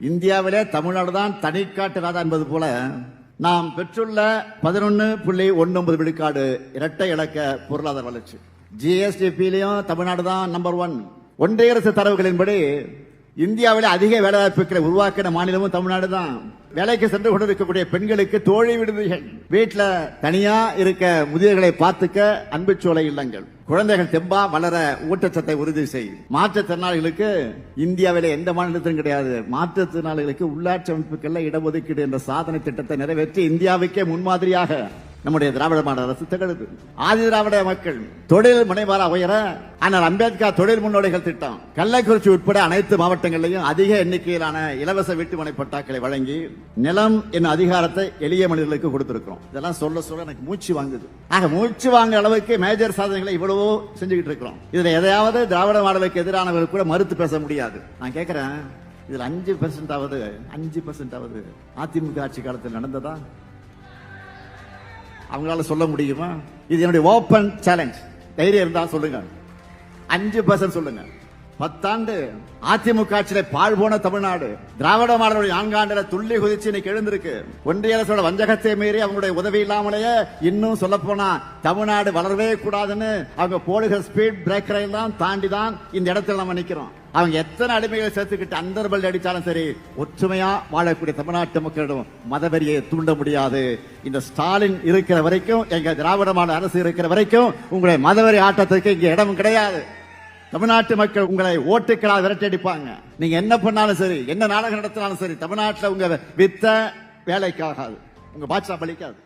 இந்தியாவிலே தமிழ்நாடு தான் தனிக்காட்டு ராஜா என்பது போல நாம் பெற்றுள்ள 11.19 விழுக்காடு இரட்டை இலக்க பொருளாதார வளர்ச்சி. ஜிஎஸ்டிபியிலையும் தமிழ்நாடு தான் நம்பர் 1. ஒன்றிய அரசு தரவுகளின்படி இந்தியாவிலே அதிக வேலைவாய்ப்புகளை உருவாக்கின மாநிலமும் தமிழ்நாடு தான். வேலைக்கு சென்று கொண்டிருக்கக்கூடிய பெண்களுக்கு தோழி விடுதிகள், வீட்டுல தனியா இருக்க முதியவர்களை பார்த்துக்க அன்புச்சோலை இல்லங்கள், குழந்தைகள் தெம்பா வளர ஊட்டச்சத்தை உறுதி செய்யும். மாற்றுத்திறனாளிகளுக்கு இந்தியாவிலே எந்த மாநிலத்திலும் கிடையாது. மாற்றுத்திறனாளிகளுக்கு உள்ளாட்சி அமைப்புகள்ல இடஒதுக்கீடு என்ற சாதனை திட்டத்தை நிறைவேற்றி இந்தியாவுக்கே முன்மாதிரியாக நம்முடைய திராவிட மாடல் அரசு திகழுது. ஆதி திராவிட மக்கள் தொழில் முனைவாரா உயர ஆனால் அம்பேத்கர் தொழில் முன்னோடிகள் திட்டம் கள்ளக்குறிச்சி உட்பட அனைத்து மாவட்டங்களிலும் அதிக எண்ணிக்கையிலான இலவச வீட்டுமனை பட்டாக்களை வழங்கி நிலம் என்னும் அதிகாரத்தை எளிய மனிதர்களுக்கு கொடுத்திருக்கிறோம். இதெல்லாம் சொல்ல சொல்ல எனக்கு மூச்சு வாங்குது. ஆக மூச்சு வாங்க அளவுக்கு மேஜர் சாதனைகளை இவ்வளவோ செஞ்சுக்கிட்டு இருக்கிறோம். இதுல எதையாவது திராவிட மாடலுக்கு எதிரானவர்கள் கூட மறுத்து பேச முடியாது. நான் கேட்கிறேன், இதுல 5% ஆவது அதிமுக ஆட்சி காலத்தில் நடந்ததா? அவங்களால சொல்ல முடியுமா? இது என்னுடைய ஓபன் சேலஞ்ச். தைரியம் இருந்தா சொல்லுங்க, 5% சொல்லுங்க. 10 ஆண்டு அதிமுக ஆட்சியில பாழ் போன தமிழ்நாடு திராவிட மாடலுடைய 4 ஆண்டுல துள்ளி குதிச்சு இன்னைக்கு எழுந்திருக்கு. ஒன்றிய அரசோட வஞ்சகத்தை மீறி அவங்களுடைய உதவி இல்லாமலேயே இன்னும் சொல்ல போனா தமிழ்நாடு வளரவே கூடாதுன்னு அவங்க போடுகிற ஸ்பீட் பிரேக்கரை எல்லாம் தாண்டி தான் இந்த இடத்துல நம்ம நிக்கிறோம். அவங்க எத்தனை அடிமைகளை சேர்த்துக்கிட்டு அந்தர்பல் அடிச்சாலும் சரி, ஒற்றுமையா வாழக்கூடிய தமிழ்நாட்டு மக்களிடம் மதவெறியை தூண்ட முடியாது. இந்த ஸ்டாலின் இருக்கிற வரைக்கும், எங்க திராவிட மாடல் அரசு இருக்கிற வரைக்கும் உங்களுடைய மதவெறி ஆட்டத்துக்கு இங்க இடம் கிடையாது. தமிழ்நாட்டு மக்கள் உங்களை ஓட்டுக்களால் விரட்டடிப்பாங்க. நீங்க என்ன பண்ணாலும் சரி, என்ன நாடகம் நடத்தினாலும் சரி, தமிழ்நாட்டில் உங்க வித்த வேலைக்காகாது, உங்க பாட்சா பலிக்காது.